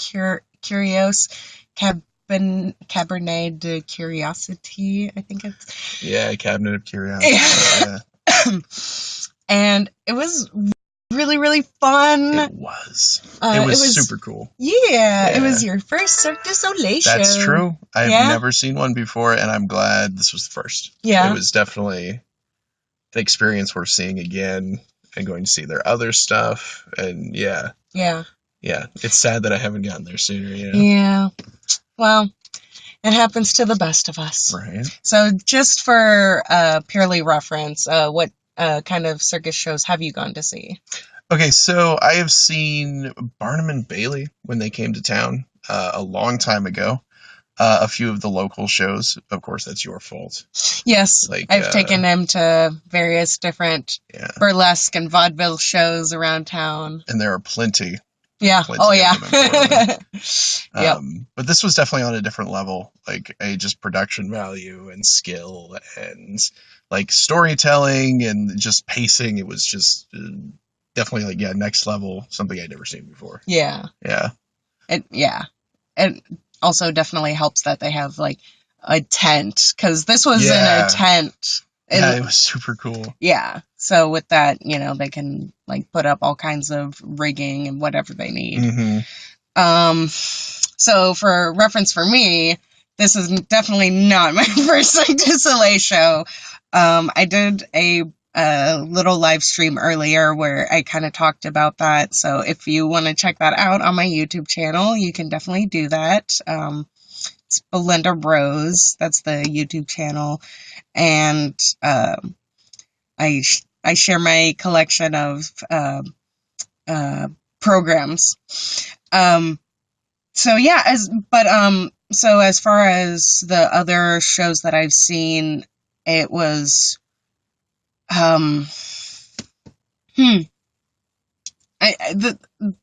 Curios, Cabernet de Curiosity, I think it's. Yeah, Cabinet of Curiosity. Yeah. And it was really, really fun. It was. It was super cool. Yeah, it was Yeah. your first Cirque du Soleil show. That's true. I've Yeah. never seen one before, and I'm glad this was the first. Yeah. It was definitely the experience worth seeing again and going to see their other stuff. And yeah. Yeah. Yeah. It's sad that I haven't gotten there sooner, you know? Yeah. Well, it happens to the best of us. Right. So just for purely reference, what kind of circus shows have you gone to see? Okay, so I have seen Barnum and Bailey when they came to town a long time ago. A few of the local shows. Of course, that's your fault. Yes, I've taken him to various different burlesque and vaudeville shows around town. And there are plenty. Yeah. Plenty yeah. Yep. But this was definitely on a different level, like just production value and skill and like storytelling and just pacing. It was just definitely like next level, something I'd never seen before. Yeah. Yeah. It also definitely helps that they have like a tent, because this was in a tent. Yeah, it was super cool. Yeah. So with that, they can like put up all kinds of rigging and whatever they need. Mm-hmm. So for reference for me, this is definitely not my first Cirque du Soleil show. I did a little live stream earlier where I kind of talked about that. So if you want to check that out on my YouTube channel, you can definitely do that. It's Belinda Rose. That's the YouTube channel. And I share my collection of programs. So as far as the other shows that I've seen, it was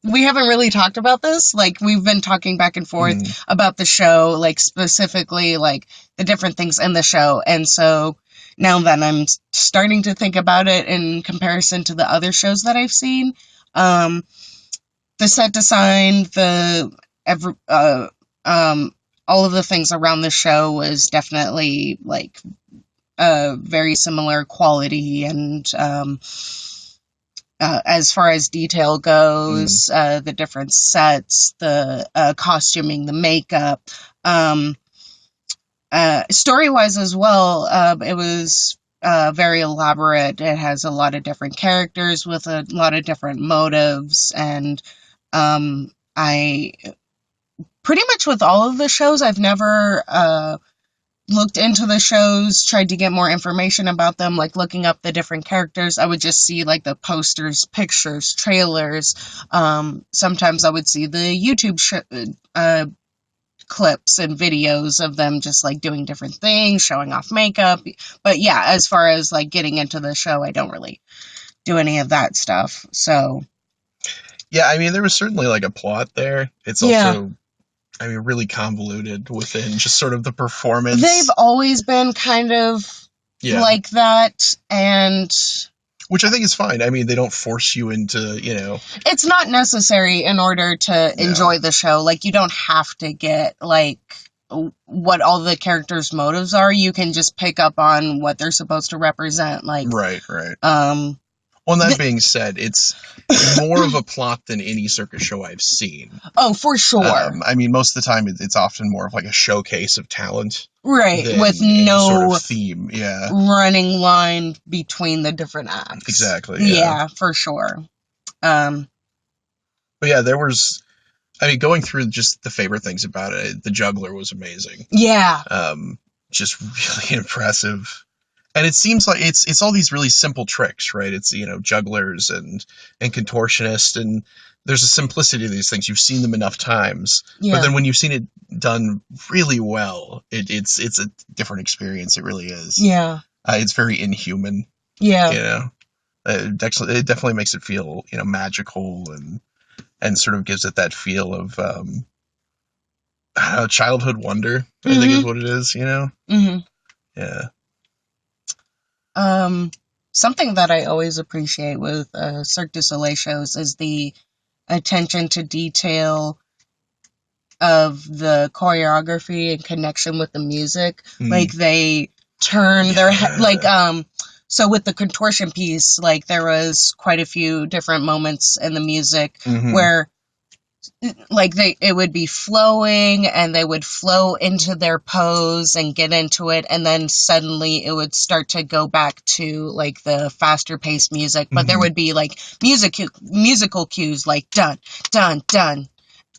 we haven't really talked about this. Like, we've been talking back and forth about the show, like specifically like the different things in the show. And so now that I'm starting to think about it in comparison to the other shows that I've seen, the set design, all of the things around the show was definitely like very similar quality, and as far as detail goes, the different sets, the costuming, the makeup, story-wise as well, it was very elaborate. It has a lot of different characters with a lot of different motives, and I pretty much with all of the shows, I've never looked into the shows, tried to get more information about them, like looking up the different characters. I would just see like the posters, pictures, trailers. Sometimes I would see the YouTube clips and videos of them just like doing different things, showing off makeup. But yeah, as far as like getting into the show, I don't really do any of that stuff. So yeah, I mean, there was certainly like a plot there. It's also, I mean, really convoluted within just sort of the performance. They've always been kind of like that, and which I think is fine. I mean, they don't force you into, It's not necessary in order to enjoy the show. Like, you don't have to get, like, what all the characters' motives are. You can just pick up on what they're supposed to represent. Like, right. Well, that being said, it's more of a plot than any circus show I've seen. Oh, for sure. I mean, most of the time, it's often more of like a showcase of talent. Right, with no sort of theme, running line between the different acts. Exactly, yeah. For sure. But yeah, there was, I mean, going through just the favorite things about it, the juggler was amazing. Yeah. Just really impressive. And it seems like it's all these really simple tricks, right? It's, jugglers and contortionists, and there's a simplicity to these things. You've seen them enough times. Yeah. But then when you've seen it done really well, it's a different experience. It really is. Yeah. It's very inhuman. Yeah. It definitely makes it feel, magical and sort of gives it that feel of childhood wonder, I think is what it is, Mm-hmm. Yeah. Something that I always appreciate with Cirque du Soleil shows is the attention to detail of the choreography and connection with the music. Mm. Like they turn their head, like Yeah. so with the contortion piece, like there was quite a few different moments in the music Hmm. where like it would be flowing and they would flow into their pose and get into it, and then suddenly it would start to go back to like the faster paced music, but there Hmm. would be like musical cues like dun dun dun,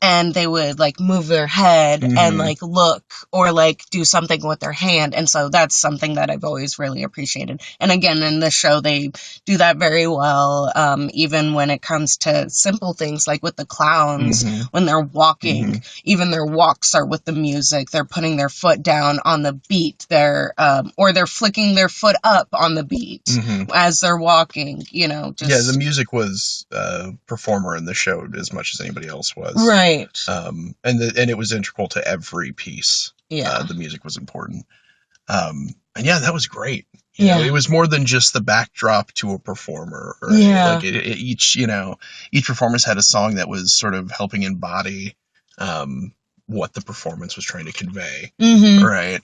and they would like move their head and Hmm. like look or like do something with their hand. And so that's something that I've always really appreciated. And again, in this show, they do that very well. Even when it comes to simple things like with the clowns, Hmm. when they're walking, Hmm. even their walks are with the music. They're putting their foot down on the beat. Or they're flicking their foot up on the beat Hmm. as they're walking, Yeah, the just music was a performer in the show as much as anybody else was. right. And it was integral to every piece. Yeah. The music was important. And yeah, that was great. It Yeah. was more than just the backdrop to a performer, right? Yeah. Like each performance had a song that was sort of helping embody what the performance was trying to convey, Mm-hmm. right?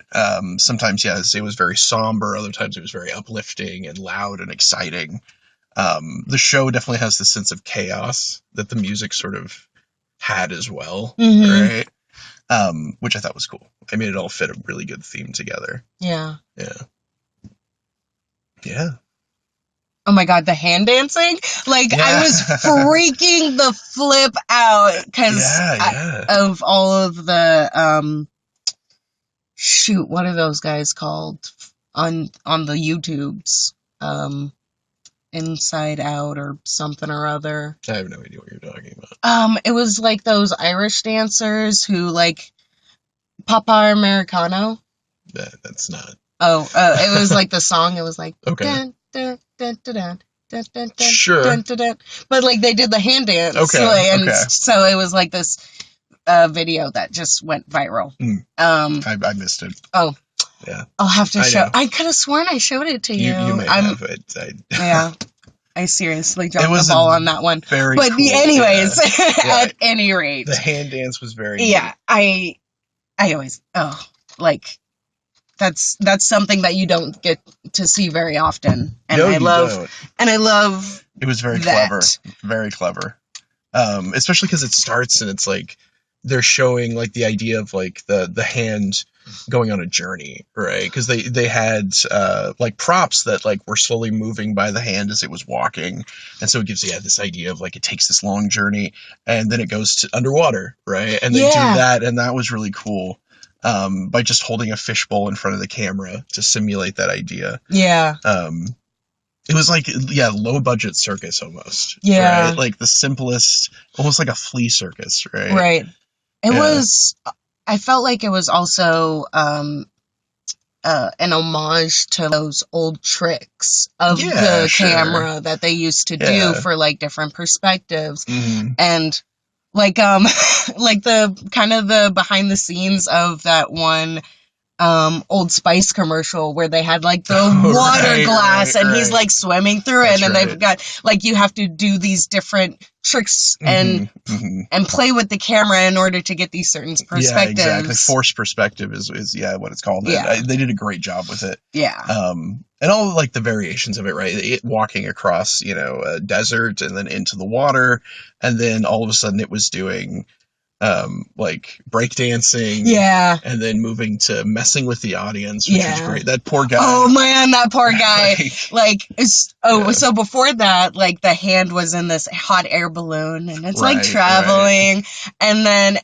Sometimes, yes, it was very somber. Other times, it was very uplifting and loud and exciting. The show definitely has this sense of chaos that the music sort of had as well, Mm-hmm. right? Which I thought was cool. I made it all fit a really good theme together. Yeah. Yeah. Yeah. Oh my God, the hand dancing? Like, I Yeah. was freaking the flip out because Yeah, yeah. of all of the, shoot, what are those guys called on the YouTubes? Um, Inside Out or something or other. I have no idea what you're talking about. It was like those Irish dancers who like Papa Americano. That's not. Oh, it was like the song. It was like Okay. dun dun dun dun dun dun dun dun dun Sure. dun dun. But like they did the hand dance, Okay. like, and Okay. so it was like this video that just went viral. Mm, Um, I missed it. oh, Yeah. I'll have to I show. know. I could have sworn I showed it to you. You may I'm have it. Yeah. I seriously It dropped the was a ball on that one. very But cool. anyways, Yeah. at any rate, The hand dance was very yeah, neat. I always like that's something that you don't get to see very often, and No, you don't. I love It was very clever. that. Very clever. Especially because it starts and it's like they're showing like the idea of like the hand going on a journey, right? Because they had like props that like were slowly moving by the hand as it was walking, and so it gives you this idea of like it takes this long journey and then it goes to underwater, right? And they do Yeah, that, and that was really cool. By just holding a fishbowl in front of the camera to simulate that idea. yeah, It was like, yeah, low budget circus almost, yeah, right? Like the simplest, almost like a flea circus, right? right. It Yeah. was. I felt like it was also an homage to those old tricks of Yeah, the sure. camera that they used to do Yeah. for like different perspectives. Hmm. And like like the kind of the behind the scenes of that one Old Spice commercial where they had like the Oh, water glass and he's right. like swimming through it, That's and they've right. got like you have to do these different tricks Hmm. Hmm. and play with the camera in order to get these certain Yeah, exactly. perspectives. Forced perspective is yeah what it's called. And Yeah, they did a great job with it. yeah, And all like the variations of it, right? It walking across, a desert and then into the water, and then all of a sudden it was doing like breakdancing, yeah, and then moving to messing with the audience, which was yeah. great. That poor guy. Oh man, that poor guy. Like, Yeah, so before that, like the hand was in this hot air balloon and it's like right. traveling, and then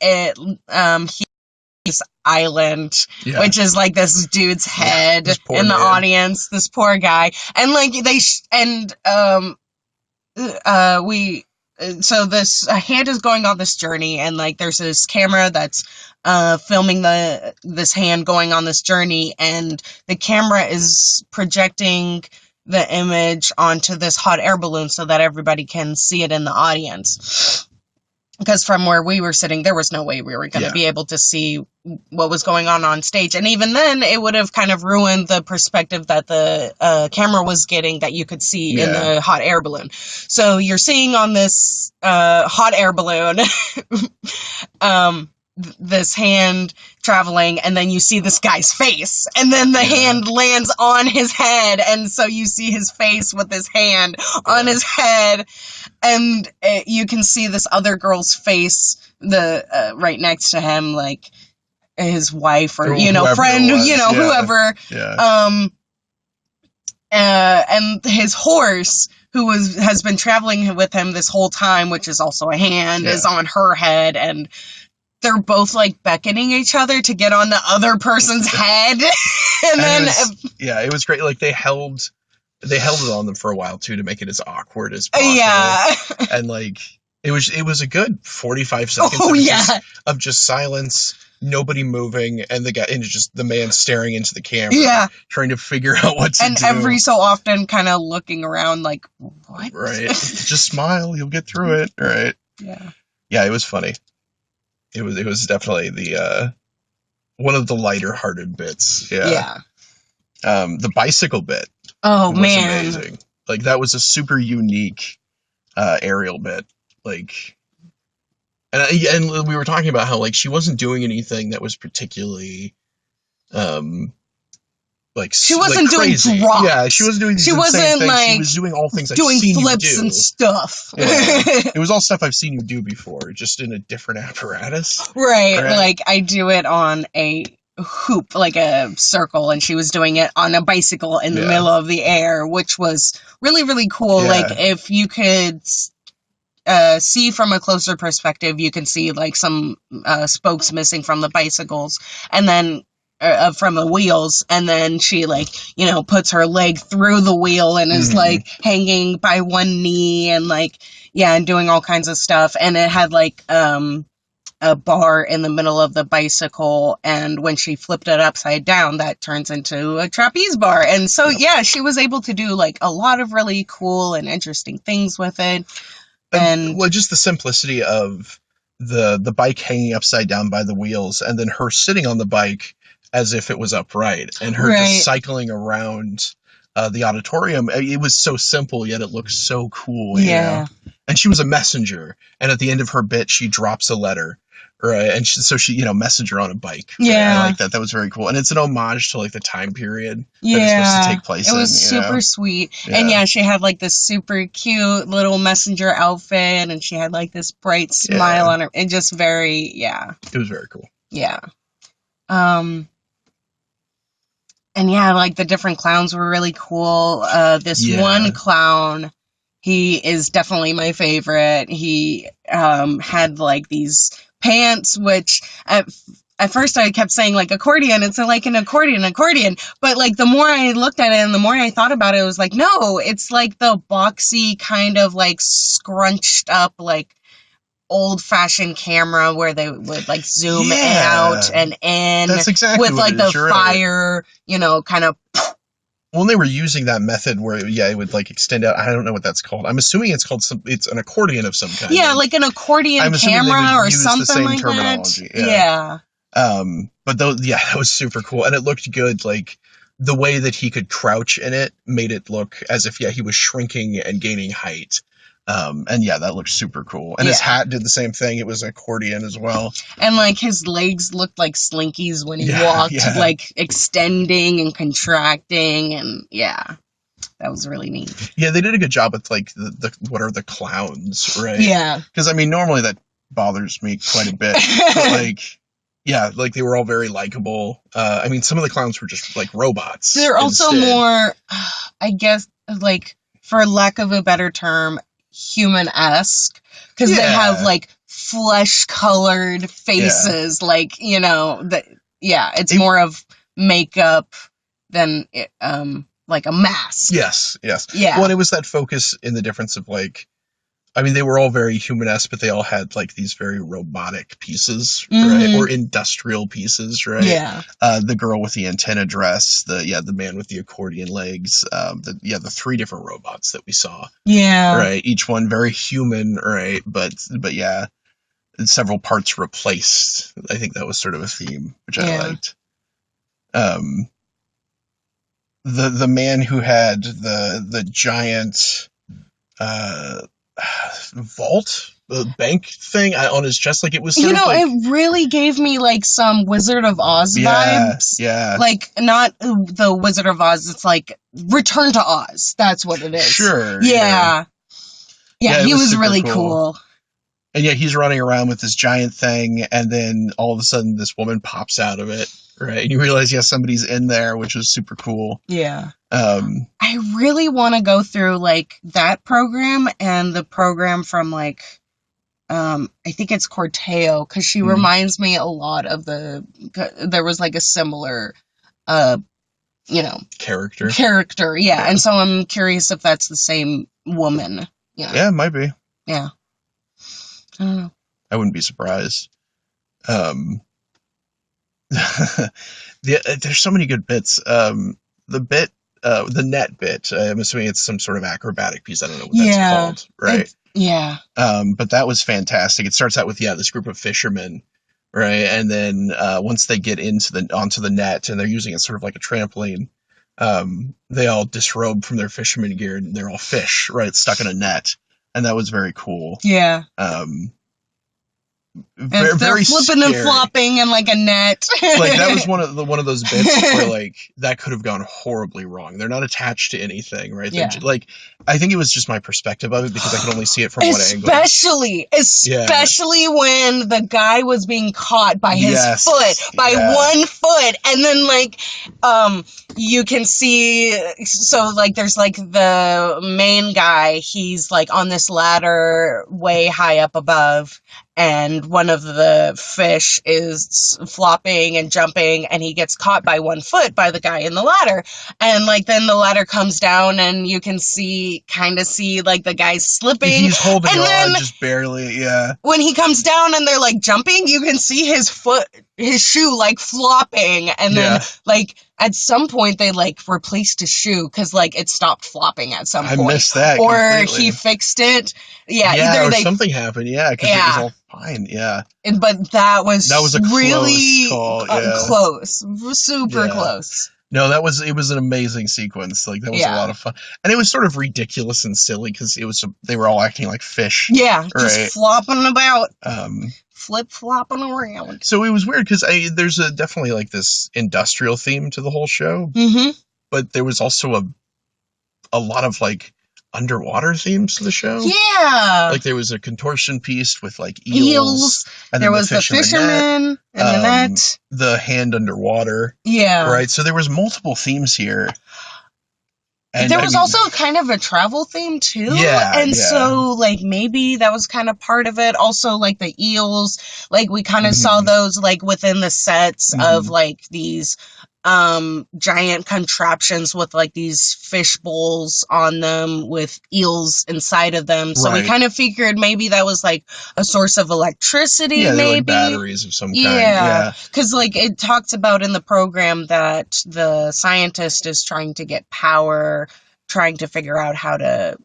he's island, Yeah, which is like this dude's yeah. head This poor in the man. audience, this poor guy, and like we so this hand is going on this journey, and like there's this camera that's filming this hand going on this journey, and the camera is projecting the image onto this hot air balloon so that everybody can see it in the audience, because from where we were sitting there was no way we were going to Yeah, be able to see what was going on stage, and even then it would have kind of ruined the perspective that the camera was getting that you could see in yeah. the hot air balloon. So you're seeing on this hot air balloon um this hand traveling, and then you see this guy's face, and then the hand lands on his head, and so you see his face with his hand on his head, and you can see this other girl's face, the right next to him, like his wife or friend, whoever. And his horse, who has been traveling with him this whole time, which is also a hand, is on her head, and they're both like beckoning each other to get on the other person's head. It was great. Like they held it on them for a while too, to make it as awkward as possible. Yeah. And like it was a good 45 seconds of just silence, nobody moving, and just the man staring into the camera, trying to figure out what to do. And every so often kind of looking around like, what? Right. Just smile, you'll get through it. Right. Yeah. Yeah, it was funny. It was definitely the one of the lighter hearted bits. Yeah. The bicycle bit. Oh, was man. Amazing. Like that was a super unique aerial bit. Like, and we were talking about how like she wasn't doing anything that was particularly like she wasn't doing drops. Yeah, she wasn't doing these insane things. Like, she was doing all things I've seen flips you do. and stuff. Yeah. It was all stuff I've seen you do before, just in a different apparatus. Right. Like I do it on a hoop, like a circle, and she was doing it on a bicycle in the middle of the air, which was really, really cool. Like if you could see from a closer perspective, you can see like some spokes missing from the bicycles, and then from the wheels, and then she like puts her leg through the wheel and is like hanging by one knee and like and doing all kinds of stuff. And it had like a bar in the middle of the bicycle, and when she flipped it upside down, that turns into a trapeze bar. And so she was able to do like a lot of really cool and interesting things with it. And well, just the simplicity of the bike hanging upside down by the wheels, and then her sitting on the bike as if it was upright, and her just cycling around the auditorium. It was so simple, yet it looked so cool. Yeah. And she was a messenger, and at the end of her bit, she drops a letter. Right, and so she, messenger on a bike. Right? I like that. That was very cool, and it's an homage to like the time period that it's supposed to take place in. It was super sweet, and she had like this super cute little messenger outfit, and she had like this bright smile on her, and just very, It was very cool. Yeah. And like the different clowns were really cool. This one clown, he is definitely my favorite. He had like these pants, which at first I kept saying like accordion. It's like an accordion. But like the more I looked at it and the more I thought about it, it was like, no, it's like the boxy kind of like scrunched up like old-fashioned camera where they would like zoom out and in. That's exactly with like the fire, kind of. Well, they were using that method where, it would like extend out. I don't know what that's called. I'm assuming it's called it's an accordion of some kind. Yeah, like an accordion camera or something like terminology. That. Yeah. But that was super cool, and it looked good. Like the way that he could crouch in it made it look as if he was shrinking and gaining height. And that looked super cool. And his hat did the same thing. It was an accordion as well. And like his legs looked like slinkies when he walked, like extending and contracting, and that was really neat. Yeah, they did a good job with like the what are the clowns, right? Yeah. Because I mean, normally that bothers me quite a bit. But like they were all very likable. I mean, some of the clowns were just like robots. They're also more, I guess, like for lack of a better term, human-esque, because they have like flesh-colored faces, like it's more of makeup than like a mask. Yes. Well, and it was that focus in the difference of like, I mean, they were all very human-esque, but they all had like these very robotic pieces, right? Or industrial pieces, right? Yeah. The girl with the antenna dress, the man with the accordion legs, the three different robots that we saw. Yeah. Right. Each one very human, right? But several parts replaced. I think that was sort of a theme, which I liked. The man who had the giant vault bank thing on his chest. Like, it was You sort of know, like, it really gave me like some Wizard of Oz yeah, vibes. yeah, Like, not the Wizard of Oz, it's like Return to Oz. That's what it is. sure, yeah. Yeah. Yeah, Yeah, it he was was super really cool. cool. And yeah, he's running around with this giant thing, and then all of a sudden this woman pops out of it, right? And you realize, yeah, somebody's in there, which was super cool. Yeah. Um, I really want to go through like that program and the program from like I think it's Corteo, because she mm, reminds me a lot of there was like a similar uh you know character. character, yeah, Yeah. and so I'm curious if that's the same woman. Yeah, it might be. Yeah. I don't know. I wouldn't be surprised. Um, there's so many good bits. The bit, the net bit, I'm assuming it's some sort of acrobatic piece. I don't know what that's Yeah. called, right? Yeah. But that was fantastic. It starts out with, yeah, this group of fishermen, right? And then once they get onto the net and they're using it sort of like a trampoline, they all disrobe from their fisherman gear and they're all fish, right? Stuck in a net. And that was very cool. Yeah. Very, They're very flipping and scary. flopping in like a net. Like, that was one of those bits where, like, that could have gone horribly wrong. They're not attached to anything, right? Yeah. Like, I think it was just my perspective of it because I could only see it from one angle. Especially when the guy was being caught by his foot, by one foot, and then like you can see, so like there's like the main guy, he's like on this ladder way high up above, and one of the fish is flopping and jumping, and he gets caught by one foot by the guy in the ladder, and like then the ladder comes down and you can kind of see like the guy slipping. He's holding and on then just barely, yeah. when he comes down and they're like jumping, you can see his shoe like flopping, and then like at some point they like replaced his shoe because like it stopped flopping at some point. I missed that or completely. he fixed it. Yeah, either or something happened, because it was all fine, yeah. But that was a really close call, yeah. Close, super close. No, it was an amazing sequence. Like, that was a lot of fun. And it was sort of ridiculous and silly because they were all acting like fish. Yeah, right? just flopping about. Flip-flopping around. So it was weird because there's definitely like this industrial theme to the whole show. Mm-hmm. But there was also a lot of like underwater themes to the show. Yeah. Like, there was a contortion piece with like eels. And there was the fisherman and the net. The hand underwater. Yeah. Right. So there was multiple themes here. And there was also kind of a travel theme too. Yeah. And so like maybe that was kind of part of it. Also like the eels, like we kind of saw those like within the sets of like these giant contraptions with like these fish bowls on them with eels inside of them. So we kind of figured maybe that was like a source of electricity. Yeah, maybe like batteries of some kind. Yeah, because like it talks about in the program that the scientist is trying to get power, trying to figure out how to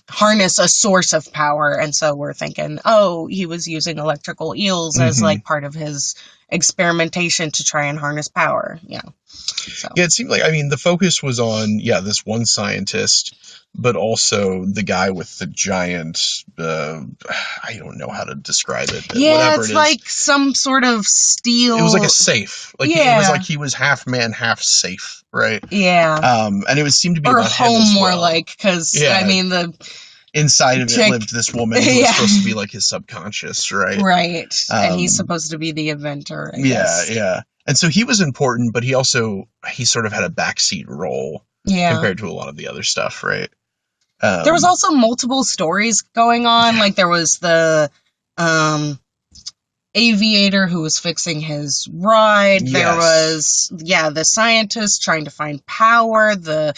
harness a source of power, and so we're thinking, oh, he was using electrical eels as like part of his experimentation to try and harness power. So. Yeah, it seemed like, I mean, the focus was on this one scientist, but also the guy with the giant I don't know how to describe it, but whatever it's it is. like some sort of steel. It was like a safe. Like, it was like he was half man, half safe, right? Yeah. And it seemed to be or about him home as more well. like, because I mean the inside of it lived this woman who was supposed to be like his subconscious, right? Right. And he's supposed to be the inventor, I guess. Yeah. And so he was important, but he sort of had a backseat role compared to a lot of the other stuff, right? There was also multiple stories going on. Like there was the aviator who was fixing his ride. Yes. There was the scientist trying to find power. The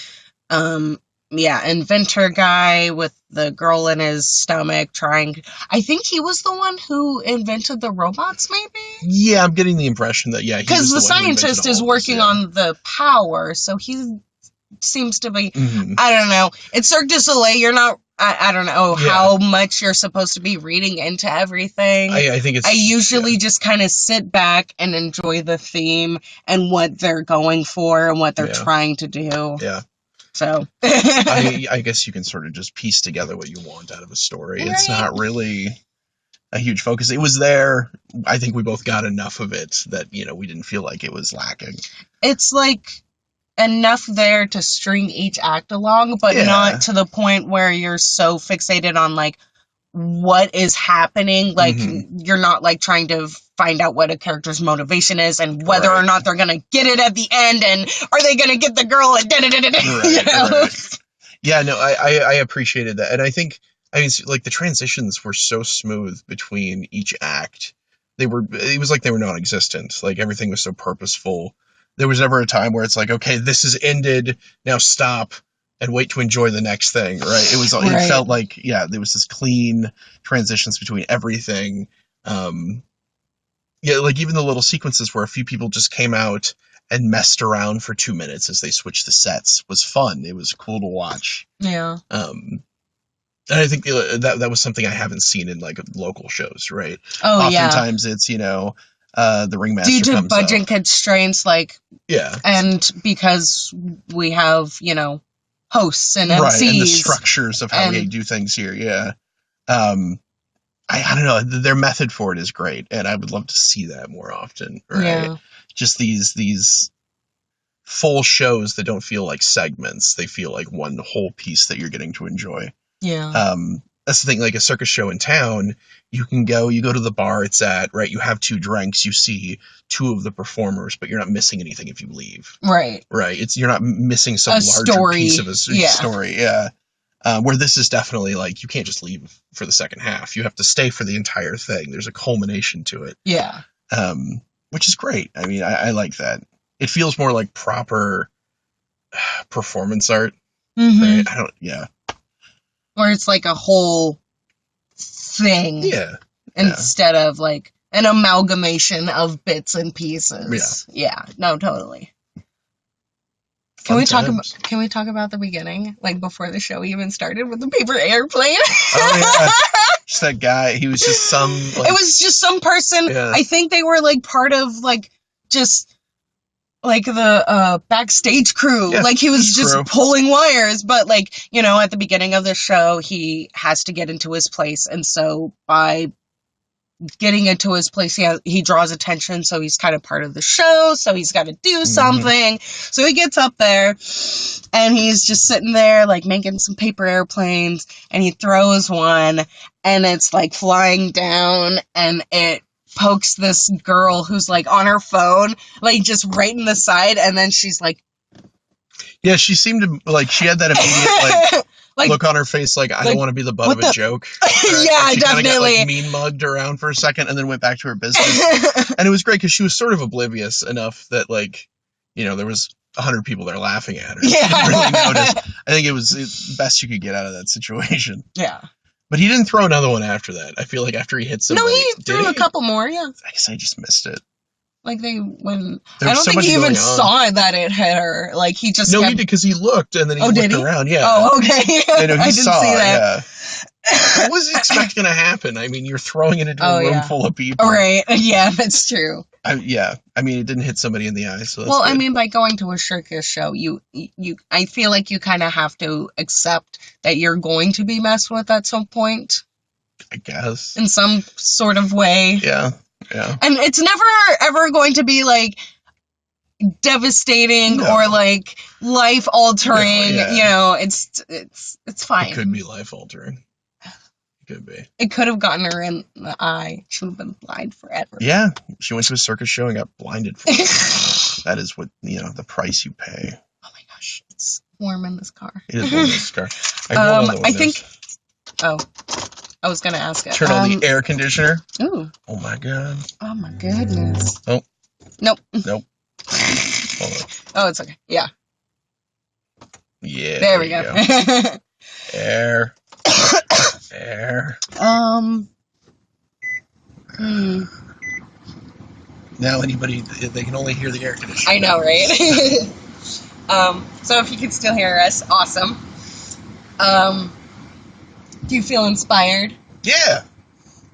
inventor guy with the girl in his stomach I think he was the one who invented the robots, maybe? Yeah, I'm getting the impression that, because the scientist is working on the power, so he seems to be, I don't know. It's Cirque du Soleil, you're not, I don't know how much you're supposed to be reading into everything. I think I usually just kind of sit back and enjoy the theme and what they're going for and what they're trying to do. Yeah. So, I guess you can sort of just piece together what you want out of a story. It's right? not really a huge focus. It was there. I think we both got enough of it that, we didn't feel like it was lacking. It's like enough there to string each act along, but not Yeah. to the point where you're so fixated on like what is happening. Like Hmm. you're not like trying to find out what a character's motivation is and whether or Right. not they're gonna get it at the end, and are they gonna get the girl and you Right. know? Right. Yeah, no, I appreciated that. And I mean, like the transitions were so smooth between each act. It was like they were non-existent. Like everything was so purposeful. There was never a time where it's like, okay, this is ended. Now stop and wait to enjoy the next thing, right? It Right. felt like, yeah, there was this clean transitions between everything. Um, yeah, like even the little sequences where a few people just came out and messed around for 2 minutes as they switched the sets was fun. It was cool to watch. Yeah. Um, and I think that was something I haven't seen in like local shows, right? Oh yeah. Oftentimes it's, the Due ringmaster to comes up. budget constraints, like, Yeah. and because we have, hosts and Right. And the MCs structures of how we and do things here. Yeah. Um, I don't know. Their method for it is great. And I would love to see that more often, right? yeah. Just these full shows that don't feel like segments. They feel like one whole piece that you're getting to enjoy. Yeah. That's the thing, like a circus show in town, you go to the bar it's at, right? You have 2 drinks, you see 2 of the performers, but you're not missing anything if you leave, Right. right? You're not missing some A larger story. piece of a Yeah. story, yeah. Where this is definitely like, you can't just leave for the second half. You have to stay for the entire thing. There's a culmination to it, Yeah. which is great. I mean, I like that. It feels more like proper performance art, Mm-hmm. right? Yeah. Where it's like a whole thing Yeah. instead of like an amalgamation of bits and pieces. Yeah. No, totally. Can we talk about the beginning, like before the show even started with the paper airplane? Oh yeah, just that guy. He was just some. Like, it was just some person. Yeah. I think they were like part of like just like the backstage crew. Yeah, like he was just crew. pulling wires, but like, at the beginning of the show he has to get into his place, and so by getting into his place, he draws attention, so he's kind of part of the show, so he's got to do something. So he gets up there and he's just sitting there like making some paper airplanes, and he throws one and it's like flying down, and it pokes this girl who's like on her phone, like just right in the side, and then she's like, yeah, she seemed to like, she had that immediate like look on her face, like, I don't want to be the butt of a joke. Right? Yeah, she definitely. Got, mean mugged around for a second and then went back to her business. And it was great because she was sort of oblivious enough that like, there was 100 people there laughing at her. Yeah. She didn't really notice. I think it was the best you could get out of that situation. Yeah. But he didn't throw another one after that. I feel like after he hit somebody. No, he threw a couple more, yeah. I guess I just missed it. Like I don't so think he even saw that it hit her. Like he just he did, because he looked and then he looked around. Yeah. Oh, okay. I know, he didn't saw, see that. Yeah. What was he expecting to happen? I mean, you're throwing it into a room full of people. Right. Yeah, that's true. I mean, it didn't hit somebody in the eye. So that's well, good. I mean, by going to a circus show, I feel like you kind of have to accept that you're going to be messed with at some point. I guess. In some sort of way. Yeah. Yeah. And it's never ever going to be like devastating or like life altering. It's fine. It could be life altering. It could be. It could have gotten her in the eye. She would have been blind forever. Yeah. She went to a circus show and got blinded for it. That is what, the price you pay. Oh my gosh. It's warm in this car. It is warm in this car. I think. Oh. I was going to ask it. Turn on the air conditioner. Ooh. Oh my god. Oh my goodness. Oh. Nope. Hold on. Oh, it's okay. Yeah. Yeah. There we go. Air. Air. Now anybody, they can only hear the air conditioner. I know, right? So if you can still hear us, awesome. Do you feel inspired? Yeah.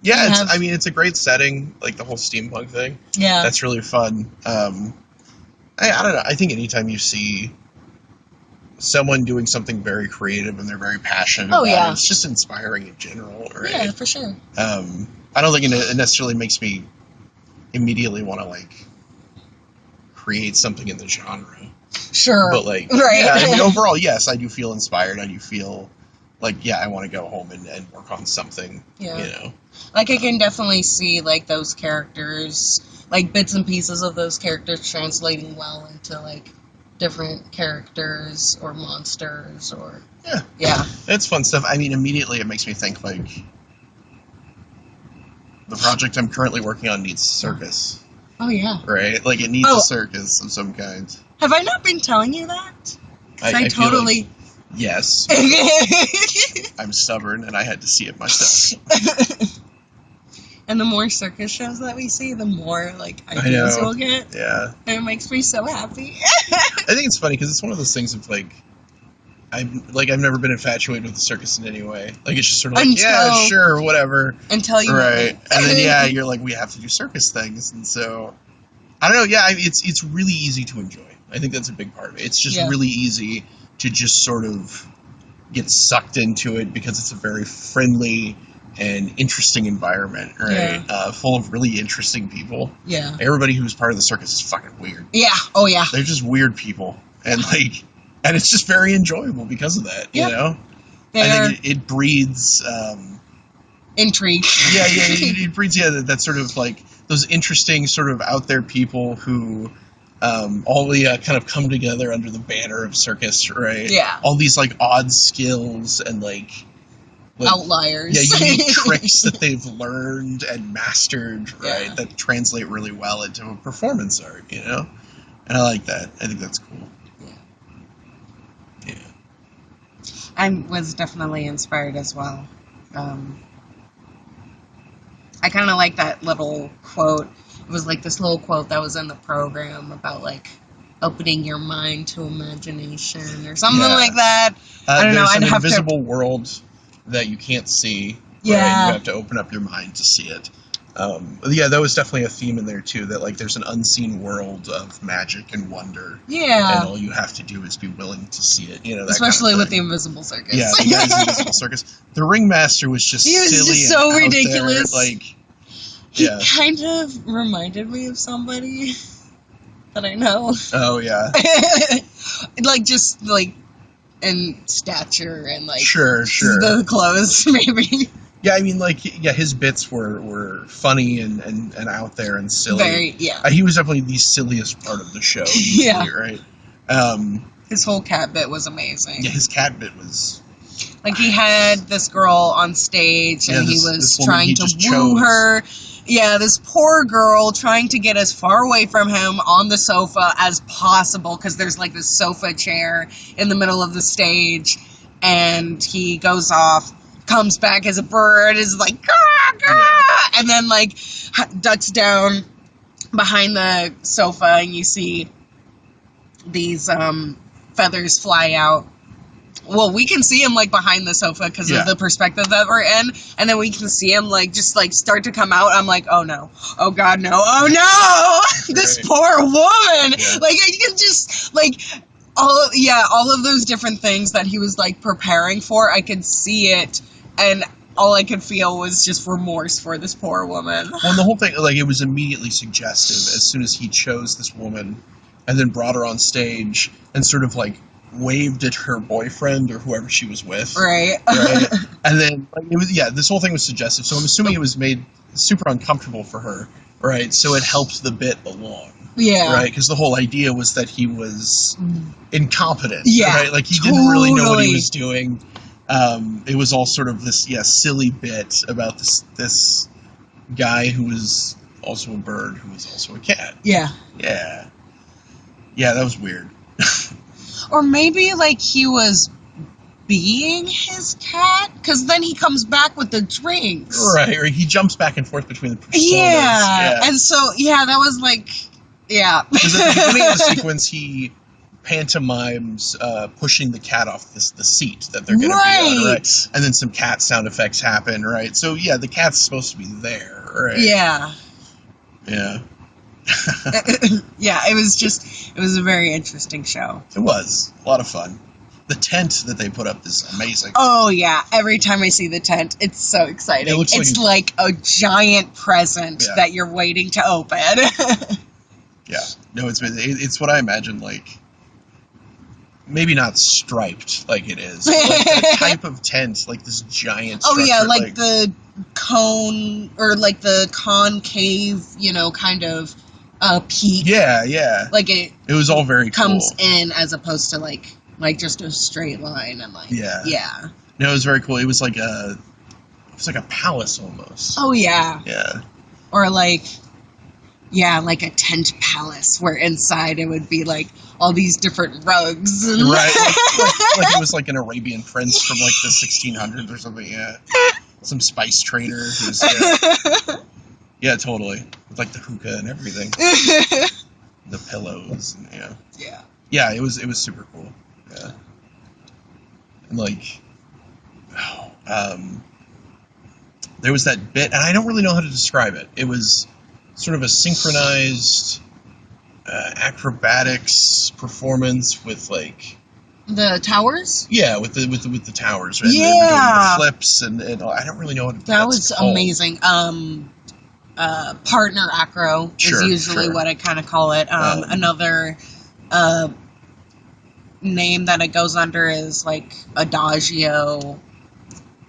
Yeah, it's a great setting, like the whole steampunk thing. Yeah. That's really fun. I don't know. I think anytime you see someone doing something very creative and they're very passionate Oh, about yeah. it. It's just inspiring in general, right? Yeah, for sure. I don't think it necessarily makes me immediately want to like create something in the genre, Sure. but like, Right. yeah, I mean, overall, yes, I do feel inspired. I do feel like, yeah, I want to go home and work on something, Yeah. you know. Like, I can definitely see, like, those characters, like, bits and pieces of those characters translating well into, like, different characters or monsters or... Yeah. Yeah. It's fun stuff. I mean, immediately it makes me think, like, the project I'm currently working on needs a circus, Oh, yeah. right? Like, it needs Oh. a circus of some kind. Have I not been telling you that? 'Cause I feel totally... like, yes, I'm stubborn and I had to see it myself. And the more circus shows that we see, the more, like, I ideas know. we'll get. Yeah. And it makes me so happy. I think it's funny because it's one of those things of, like, I've never been infatuated with the circus in any way. Like, it's just sort of like, yeah, sure, whatever. Until you... Right. And then, yeah, you're like, we have to do circus things. And so, I don't know, yeah, I mean, it's really easy to enjoy. I think that's a big part of it. It's just really easy to just sort of get sucked into it because it's a very friendly and interesting environment, right? Yeah. Full of really interesting people. Yeah. Everybody who's part of the circus is fucking weird. Yeah. Oh, yeah. They're just weird people. And, like, and it's just very enjoyable because of that, you know? I think it breeds... intrigue. Yeah, it breeds, that sort of, like, those interesting sort of out there people who... all kind of come together under the banner of circus, right? Yeah. All these, like, odd skills and, like outliers. Yeah, unique tricks that they've learned and mastered, right? Yeah. That translate really well into a performance art, you know? And I like that. I think that's cool. Yeah. I was definitely inspired as well. I kind of like that little quote. It was like this little quote that was in the program about, like, opening your mind to imagination or something like that. I don't know. There's I'd an have invisible world that you can't see. Yeah. Right? You have to open up your mind to see it. Yeah, that was definitely a theme in there, too, that, like, there's an unseen world of magic and wonder. Yeah. And all you have to do is be willing to see it, you know, that especially kind of with the Invisible Circus. Yeah, the guy's Invisible Circus. The Ringmaster was just He was silly just so and ridiculous. Out there, like, He kind of reminded me of somebody that I know. Oh, yeah. Like, just, like, in stature and, like... Sure. The clothes, maybe. Yeah, I mean, like, yeah, his bits were funny and out there and silly. Very, yeah. He was definitely the silliest part of the show. Yeah. Right? His whole cat bit was amazing. Yeah, his cat bit was... Like, he had this girl on stage, and he was trying to woo her. Yeah, this poor girl trying to get as far away from him on the sofa as possible, because there's, like, this sofa chair in the middle of the stage, and he goes off, comes back as a bird, is like, gah, gah, and then, like, ducks down behind the sofa, and you see these feathers fly out. Well, we can see him, like, behind the sofa because of the perspective that we're in, and then we can see him, like, just, like, start to come out. I'm like, oh, no. Oh, God, no. Oh, no! This poor woman! Yeah. Like, I can just, like, all of those different things that he was, like, preparing for, I could see it, and all I could feel was just remorse for this poor woman. Well, and the whole thing, like, it was immediately suggestive as soon as he chose this woman and then brought her on stage and sort of, like, waved at her boyfriend or whoever she was with. Right. And then, like, it was, this whole thing was suggestive. So I'm assuming it was made super uncomfortable for her, right? So it helped the bit along. Yeah. Right? Because the whole idea was that he was incompetent. Yeah. Right? Like, he didn't really know what he was doing. It was all sort of this, silly bit about this guy who was also a bird, who was also a cat. Yeah. Yeah. Yeah, that was weird. Or maybe, like, he was being his cat? Because then he comes back with the drinks. Right, or he jumps back and forth between the personas. Yeah. And so, that was, like, Because at the beginning of the sequence, he pantomimes pushing the cat off the seat that they're going to be on, right? And then some cat sound effects happen, right? So, the cat's supposed to be there, right? Yeah. Yeah. It was a very interesting show. It was. A lot of fun. The tent that they put up is amazing. Oh yeah, every time I see the tent, it's so exciting. It looks it's like a giant present that you're waiting to open. Yeah, no, it's what I imagine, like, maybe not striped like it is, but like that type of tent, like this giant structure. Oh yeah, like the cone, or like the concave, kind of peak. Yeah. Like it was all very comes cool. in as opposed to like just a straight line and like yeah. No, it was very cool. It was like a palace almost. Oh yeah. Yeah. Or like a tent palace where inside it would be like all these different rugs. And right. Like it was like an Arabian prince from like the 1600s or something. Yeah. Some spice trader who's yeah, totally. With like the hookah and everything. The pillows and Yeah, it was super cool. Yeah. And like there was that bit, and I don't really know how to describe it. It was sort of a synchronized acrobatics performance with like the towers. Yeah, with the towers. Right? Yeah, they were doing the flips, and I don't really know what that was called. Amazing. Partner acro is usually what I kind of call it. Another name that it goes under is like adagio.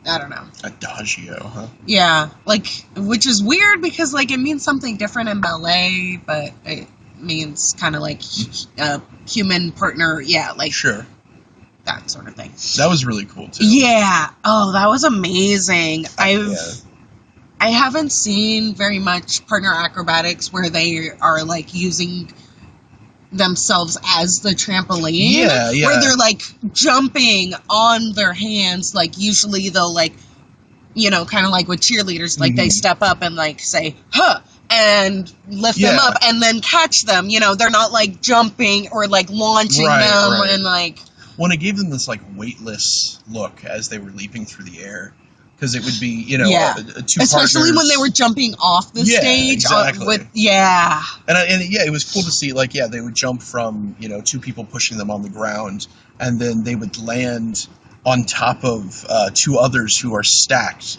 I don't know. Adagio, huh? Yeah, like, which is weird because like it means something different in ballet, but it means kind of like human partner. Yeah, like that sort of thing. That was really cool too. Yeah. Oh, that was amazing. I haven't seen very much partner acrobatics where they are like using themselves as the trampoline. Yeah. Where they're like jumping on their hands, like usually they'll like, kind of like with cheerleaders, like they step up and like say, huh, and lift them up and then catch them. They're not like jumping or like launching them and like. When it gave them this like weightless look as they were leaping through the air. Because it would be, two especially partners. when they were jumping off the stage. Exactly. And it was cool to see, like, they would jump from, two people pushing them on the ground, and then they would land on top of two others who are stacked,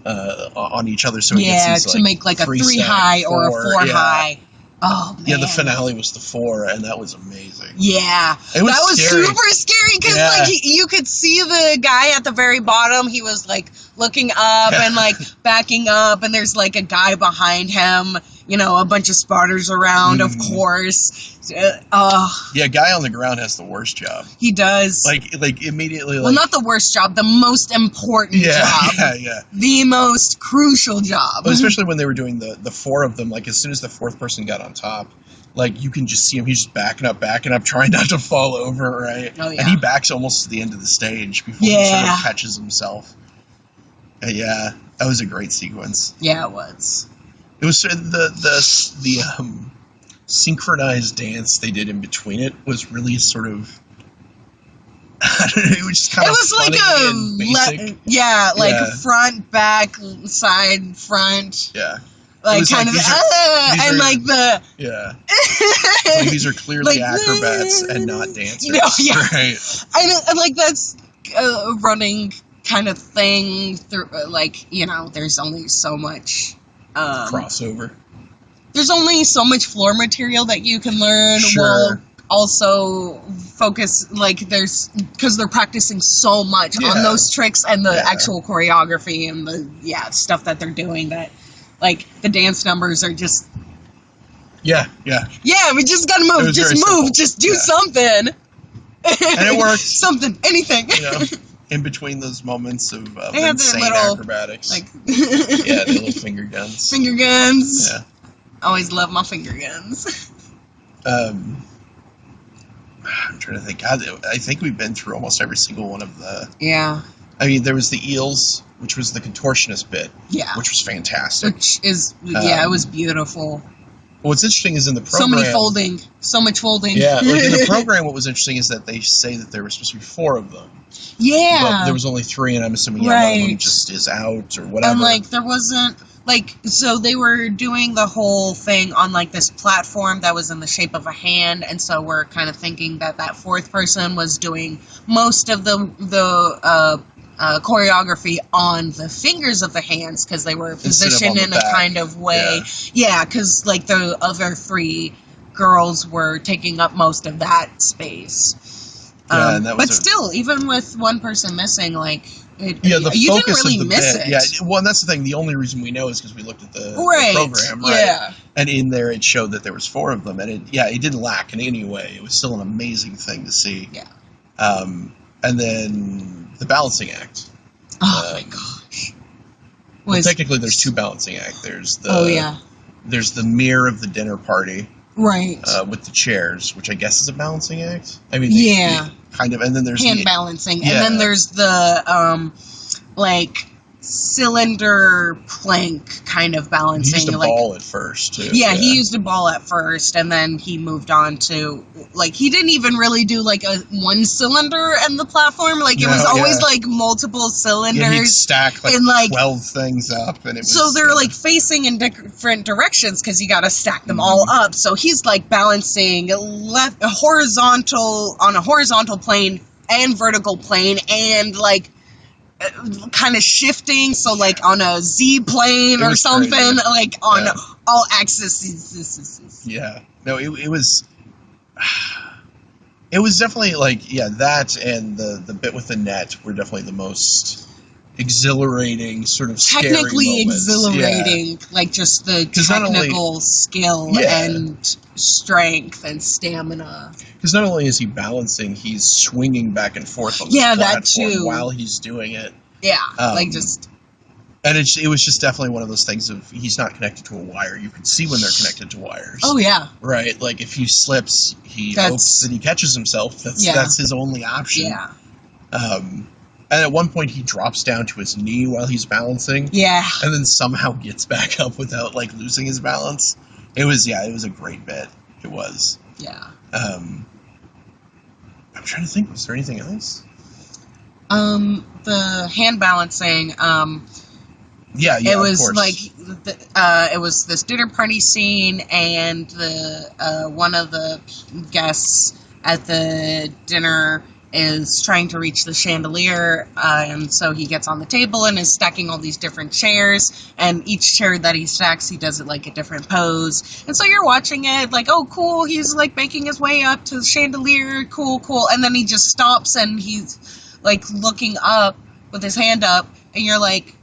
on each other. So to make like a 3 high or a 4 high. Oh, man. Yeah, the finale was the 4, and that was amazing. Yeah. That was scary. Super scary, because like, you could see the guy at the very bottom. He was, like, looking up and, like, backing up, and there's, like, a guy behind him, a bunch of spotters around, of course. Yeah, guy on the ground has the worst job. He does. Like immediately. Well, not the worst job, the most important job. Yeah. The most crucial job. Well, especially when they were doing the 4 of them. Like as soon as the 4th person got on top, like you can just see him. He's just backing up, trying not to fall over. Right. Oh yeah. And he backs almost to the end of the stage before he sort of catches himself. Yeah, that was a great sequence. Yeah, it was. It was the synchronized dance they did in between it was really sort of I don't know, it was just kind of funny and basic. Front, back, side, front. Yeah. Like kind like, of and like the like these are clearly acrobats and not dancers. Right. And like that's a running kind of thing through there's only so much crossover. There's only so much floor material that you can learn while also focus, because they're practicing so much on those tricks and the actual choreography and the stuff that they're doing, that like the dance numbers are just we just gotta move, just move, simple. Just do something, and it works. Something, anything, in between those moments of they have insane their little, acrobatics, their little finger guns. Yeah. Always love my finger guns. I'm trying to think. God, I think we've been through almost every single one of the. Yeah. I mean, there was the eels, which was the contortionist bit. Yeah. Which was fantastic. Which is, it was beautiful. What's interesting is in the program. So much folding. Yeah, like in the program, what was interesting is that they say that there were supposed to be 4 of them. Yeah. But there was only 3, and I'm assuming one of them just is out or whatever. And, there wasn't, like, so they were doing the whole thing on like this platform that was in the shape of a hand, and so we're kind of thinking that that fourth person was doing most of the choreography on the fingers of the hands because they were Instead of on positioned the in a back. kind of way. Yeah, because like the other three girls were taking up most of that space. Yeah, and that was but still, even with one person missing, like, the you didn't focus really of the miss bit. it. Yeah, well, and that's the thing. The only reason we know is because we looked at the program, right? Yeah. And in there, it showed that there was 4 of them, and it didn't lack in any way. It was still an amazing thing to see. Yeah. And then the balancing act. Oh my gosh. Well, technically, there's 2 balancing acts. There's the mirror of the dinner party. Right. With the chairs, which I guess is a balancing act. I mean, kind of. And then there's hand balancing, and then there's the like cylinder plank kind of balancing. He used a like, ball at first, too. Yeah, he used a ball at first, and then he moved on to, like, he didn't even really do, like, a one cylinder in the platform. Like, it was always, like, multiple cylinders. Yeah, he'd stack, like 12 things up, and it was... So they're, like, facing in different directions, because you gotta stack them all up. So he's, like, balancing on a horizontal plane and vertical plane, and, like, kind of shifting, so like on a Z plane or something, crazy. Like on all axes. Yeah, no, it was definitely like that and the bit with the net were definitely the most exhilarating, sort of technically exhilarating, like just the technical skill and strength and stamina. Because not only is he balancing, he's swinging back and forth on this platform that too. While he's doing it. Yeah, like just... And it was just definitely one of those things of he's not connected to a wire. You can see when they're connected to wires. Oh, yeah. Right? Like, if he slips, he hopes that he catches himself. That's his only option. Yeah. And at one point, he drops down to his knee while he's balancing. Yeah. And then somehow gets back up without, like, losing his balance. It was a great bit. It was. Yeah. I'm trying to think, was there anything else? The hand balancing, it was of course. Like, it was this dinner party scene, and the, one of the guests at the dinner is trying to reach the chandelier, and so he gets on the table and is stacking all these different chairs, and each chair that he stacks, he does it like a different pose, and so you're watching it, like, oh, cool, he's, like, making his way up to the chandelier, cool, and then he just stops, and he's, like, looking up with his hand up, and you're like,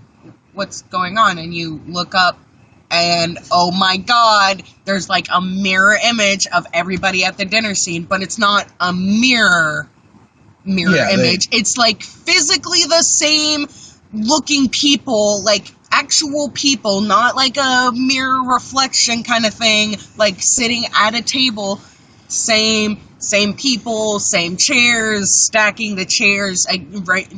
what's going on? And you look up, and oh my god, there's, like, a mirror image of everybody at the dinner scene, but it's not a mirror image. It's, like, physically the same looking people, like, actual people, not like a mirror reflection kind of thing, like, sitting at a table, same people, same chairs, stacking the chairs,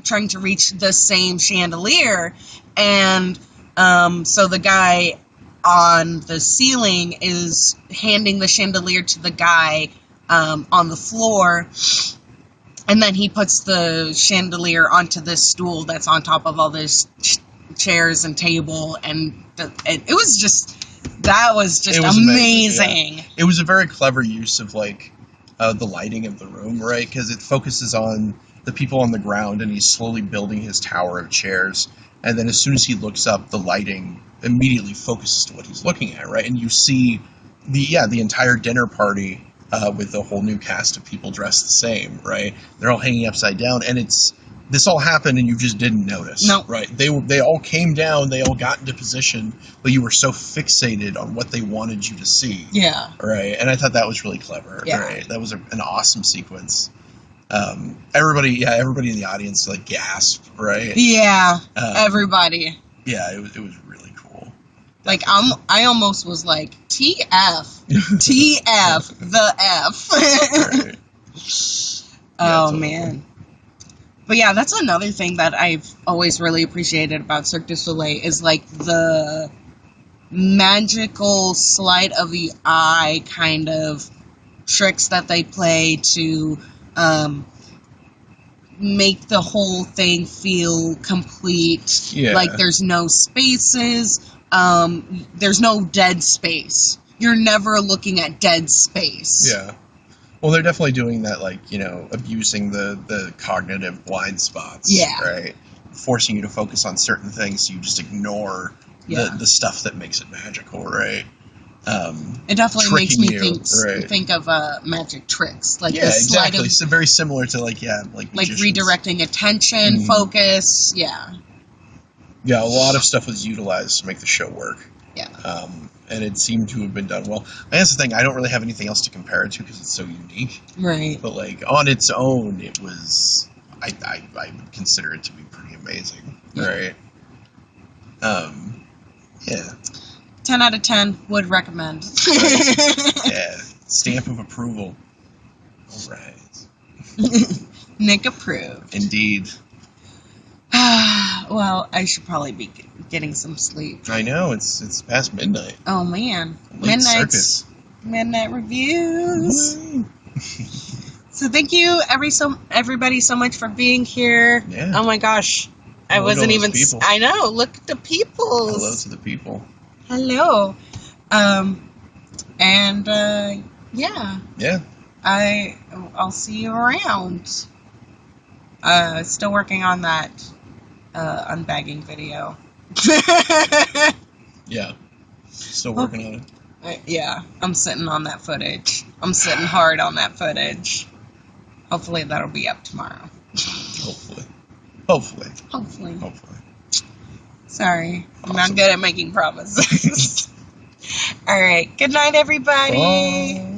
trying to reach the same chandelier. And so the guy on the ceiling is handing the chandelier to the guy on the floor, and then he puts the chandelier onto this stool that's on top of all this chairs and table, and it was just... That was just amazing. Yeah. It was a very clever use of, like, the lighting of the room, right? Because it focuses on the people on the ground, and he's slowly building his tower of chairs. And then as soon as he looks up, the lighting immediately focuses to what he's looking at, right? And you see the entire dinner party with the whole new cast of people dressed the same, right? They're all hanging upside down, and this all happened and you just didn't notice. No. Right? They all came down, they all got into position, but you were so fixated on what they wanted you to see. Yeah. Right? And I thought that was really clever. Yeah. Right? That was an awesome sequence. Everybody in the audience, like, gasped, right? Yeah. Everybody. Yeah, it was really cool. Like, I almost was like, TF. TF. The F. Right. Oh, totally. Man. But yeah, that's another thing that I've always really appreciated about Cirque du Soleil is, like, the magical sleight of the eye kind of tricks that they play to make the whole thing feel complete. Yeah. Like, there's no spaces. there's no dead space. You're never looking at dead space. Yeah. Well, they're definitely doing that, like, you know, abusing the cognitive blind spots, Yeah. right? Forcing you to focus on certain things so you just ignore Yeah. the stuff that makes it magical, right? It definitely makes Tricking me you, right? think of magic tricks, like Yeah, the sleight exactly. of, So very similar to, like like magicians. redirecting attention, Mhm. focus. Yeah. Yeah, a lot of stuff was utilized to make the show work. Yeah. And it seemed to have been done well. That's the thing, I don't really have anything else to compare it to because it's so unique. Right. But, like, on its own, it was... I would consider it to be pretty amazing, Yeah. right? Yeah. 10 out of 10 would recommend. Right. Yeah. Stamp of approval. All right. Nick approved. Indeed. Well, I should probably be getting some sleep. I know, it's past midnight. Oh man, Late circus. Midnight reviews. So thank you everybody so much for being here. Yeah. Oh my gosh, I Hello to wasn't those even. people. I know. Look at the people. Hello to the people. Hello. And yeah. Yeah. I'll see you around. Still working on that unbagging video. Yeah. Still working on it. Yeah, I'm sitting on that footage. I'm sitting hard on that footage. Hopefully that'll be up tomorrow. Hopefully. Sorry, I'm Awesome. not good at making promises. All right, good night, everybody. Bye.